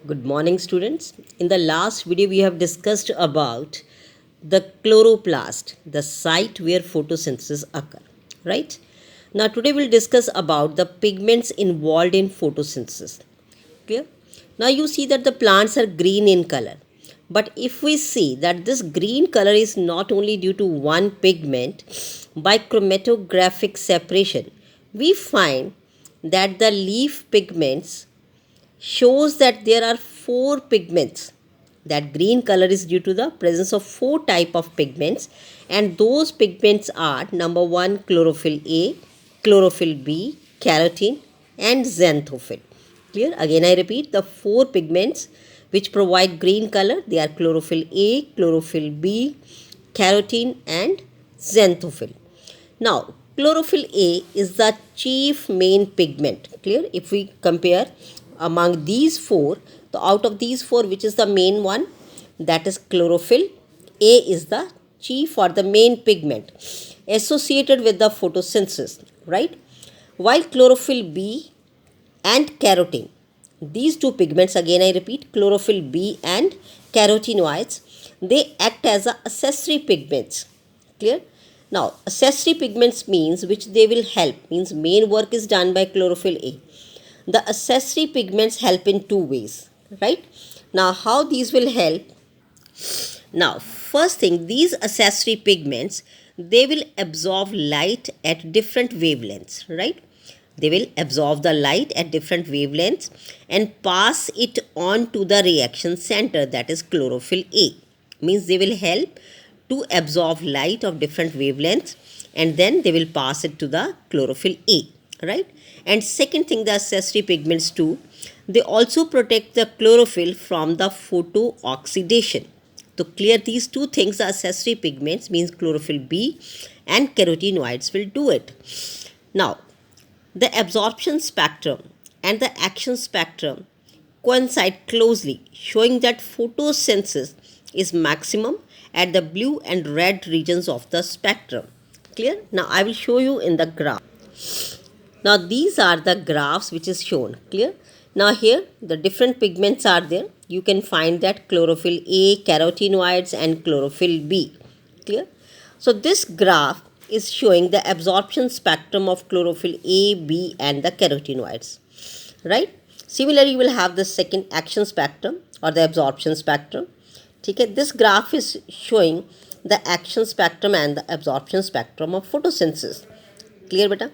Good morning, students. In the last video, we have discussed about the chloroplast, the site where photosynthesis occur. Right? Now, today we'll discuss about the pigments involved in photosynthesis. Clear? Now, you see that the plants are green in color. But if we see that this green color is not only due to one pigment, by chromatographic separation, we find that the leaf pigments shows that there are four pigments. That green color is due to the presence of four type of pigments, and those pigments are number 1 chlorophyll A, chlorophyll B, carotene and xanthophyll. Clear? Again I repeat, the four pigments which provide green color, they are chlorophyll A, chlorophyll B, carotene and xanthophyll. Now, chlorophyll A is the chief main pigment. Clear? If we compare among these four, so out of these four, which is the main one? That is chlorophyll. A is the chief or the main pigment associated with the photosynthesis, right? While chlorophyll B and carotene, these two pigments, again I repeat, chlorophyll B and carotenoids, they act as a accessory pigments. Clear? Now, accessory pigments means which they will help, means main work is done by chlorophyll A. The accessory pigments help in two ways, right? Now, how these will help? Now, first thing, these accessory pigments, they will absorb light at different wavelengths, right? They will absorb the light at different wavelengths and pass it on to the reaction center, that is chlorophyll A. Means they will help to absorb light of different wavelengths and then they will pass it to the chlorophyll A, right? And second thing, the accessory pigments too, they also protect the chlorophyll from the photooxidation. To clear these two things, the accessory pigments means chlorophyll B and carotenoids will do it. Now, the absorption spectrum and the action spectrum coincide closely, showing that photosynthesis is maximum at the blue and red regions of the spectrum. Clear? Now I will show you in the graph. Now these are the graphs which is shown. Clear? Now here the different pigments are there. You can find that chlorophyll A, carotenoids and chlorophyll B. Clear? So this graph is showing the absorption spectrum of chlorophyll A, B and the carotenoids. Right? Similarly, you will have the second action spectrum or the absorption spectrum. Okay? This graph is showing the action spectrum and the absorption spectrum of photosynthesis. Clear, beta?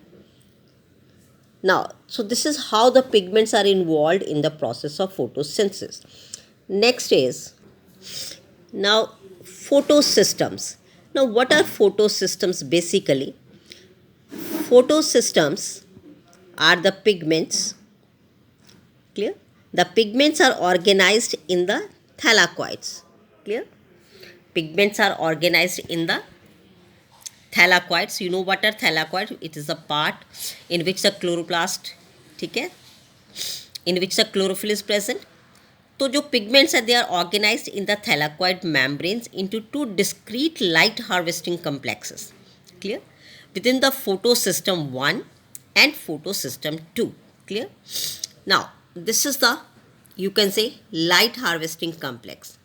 Now, so this is how the pigments are involved in the process of photosynthesis. Next is now photosystems. Now, what are photosystems basically? Photosystems are the pigments. Clear? The pigments are organized in the thylakoids. Clear? Pigments are organized in the thylakoids. You know what are thylakoids? It is the part in which the chloroplast, okay, in which the chlorophyll is present. So, जो pigments are, they are organized in the thylakoid membranes into two discrete light harvesting complexes. Clear? Within the photosystem 1 and photosystem 2. Clear? Now, this is the, you can say, light harvesting complex.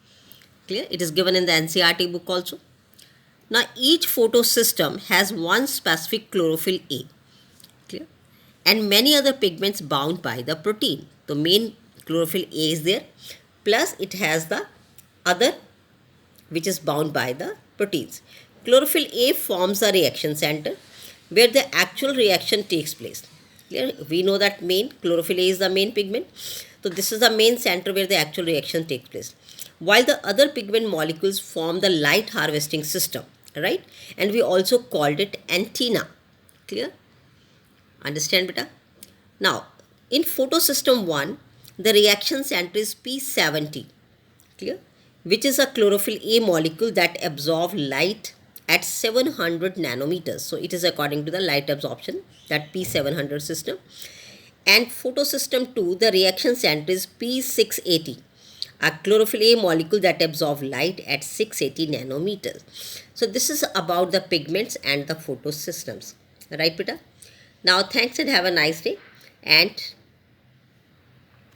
Clear? It is given in the NCERT book also. Now, each photosystem has one specific chlorophyll A. Clear? And many other pigments bound by the protein. The main chlorophyll A is there, plus it has the other which is bound by the proteins. Chlorophyll A forms a reaction center where the actual reaction takes place. Clear? We know that main chlorophyll A is the main pigment. So this is the main center where the actual reaction takes place. While the other pigment molecules form the light harvesting system, right? And we also called it antenna. Clear? Understand, beta? Now, in photosystem 1, the reaction center is P70. Clear? Which is a chlorophyll A molecule that absorbs light at 700 nanometers. So it is according to the light absorption, that P700 system. And photosystem 2, the reaction center is P680, a chlorophyll A molecule that absorbs light at 680 nanometers. So this is about the pigments and the photosystems. Right, beta? Now thanks and have a nice day. And